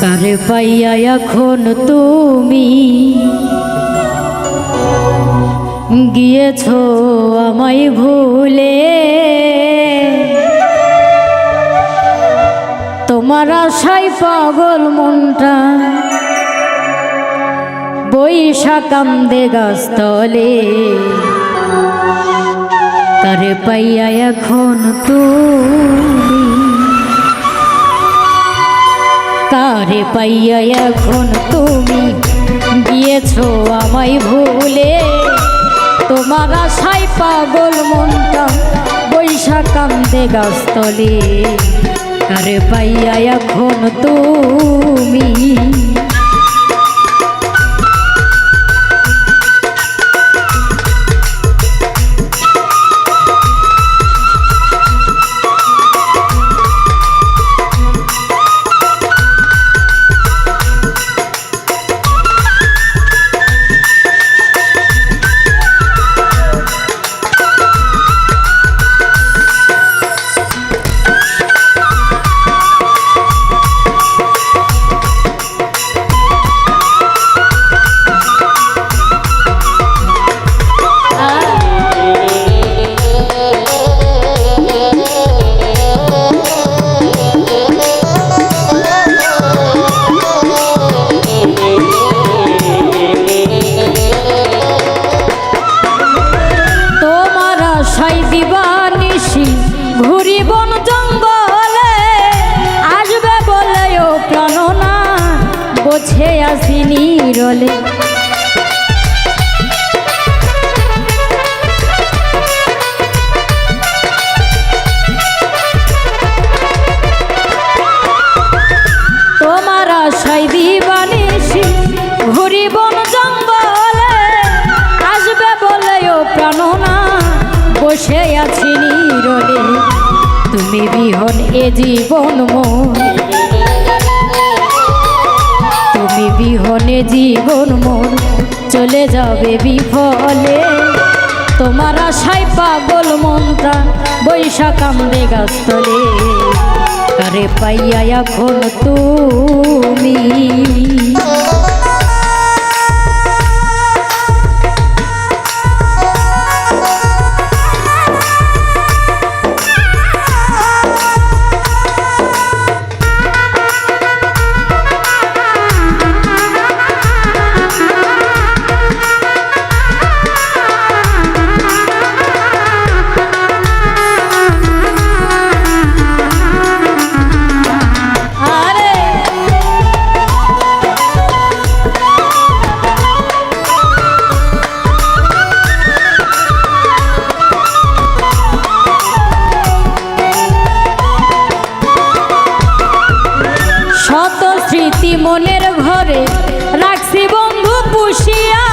কারে পাইয়া এখন তুমি গিয়েছো আমায় ভুলে, তোমার আশায় পাগল মনটা বৈশা কান্দে গাছতলে। তারে পাইয়া এখন তুমি, তারে পাইয়া এখন তুমি গিয়েছো আমায় ভুলে, তোমার আশায় পাগল মনটা বৈশা কান্দে গাছতলে। তারে পাইয়া এখন তুমি, ঘুরি বন জঙ্গলে আসবে বলেও প্রাণ না বোঝে আসি নীরলে। তোমার আশায় দিবানিশি ঘুরি বন জঙ্গলে আসবে বলেও প্রাণ না বসে আছি নীরলে। তুমি বিহন এ জীবন মন, তুমি বিহনে জীবন মন চলে যাবে বিফলে। তোমার আশায় পাগল মনটা বৈশা কান্দে গাছতলে। তারে পাইয়া এখন তুমি, স্মৃতি মনের ঘরে রাখছি বন্ধু পুষিয়া,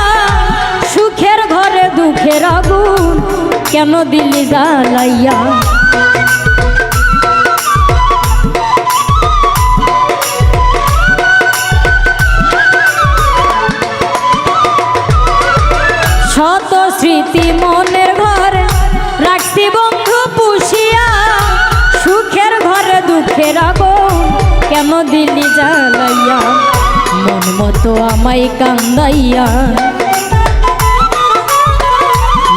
সুখের ঘরে দুঃখের আগুন কেন দিলি জ্বালাইয়া। শত স্মৃতি মনের ঘরে রাখছি বন্ধু পুষিয়া, সুখের ঘরে দুঃখের আগুন কেন দিলি জ্বালাইয়া। মন মতো আমায় কান্দাইয়া,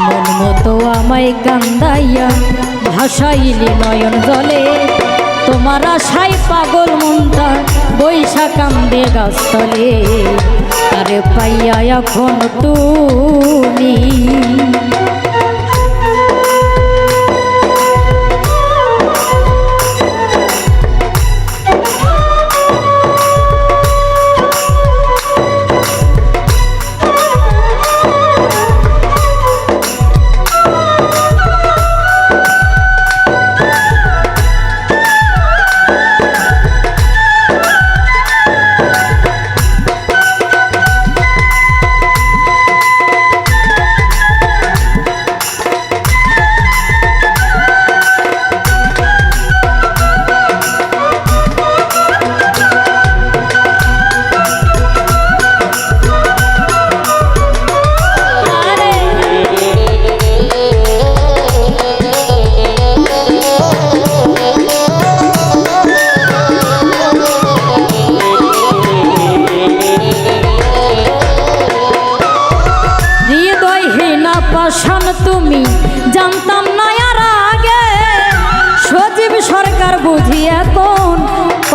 মন মতো আমায় কান্দাইয়া ভাসাইলি নয়ন জলে। তোমার আশায় পাগল মনটা বৈশা কান্দে গাছতলে। তারে পাইয়া এখন তুমি,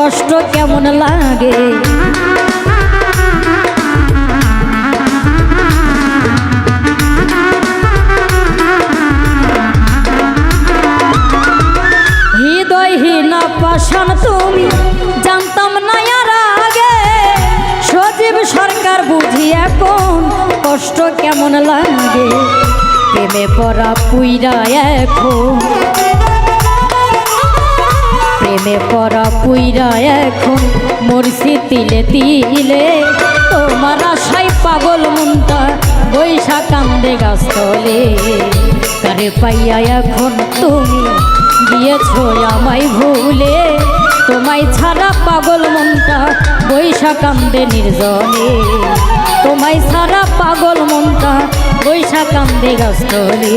কষ্ট কেমন লাগে। হৃদয়হীনা পাষাণ তুমি, জানতাম না আর আগে, সজীব সরকার বুঝি এখন কষ্ট কেমন লাগে। প্রেমে পড়া পুইরা এখন, প্রেমে পড়া পুইরা এখন মরছি তিলে তিলে। তোমার আশায় পাগল মনটা বৈশা কান্দে গাছতলে। কারে পাইয়া এখন তুমি গিয়েছো আমায় ভুলে, তোমায় ছাড়া পাগল মনটা বৈশা কান্দে নির্জনে। তোমায় ছাড়া পাগল মনটা বৈশা কান্দে গাছতলে।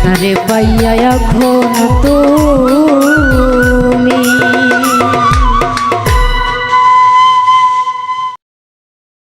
কারে পাইয়া এখন তুমি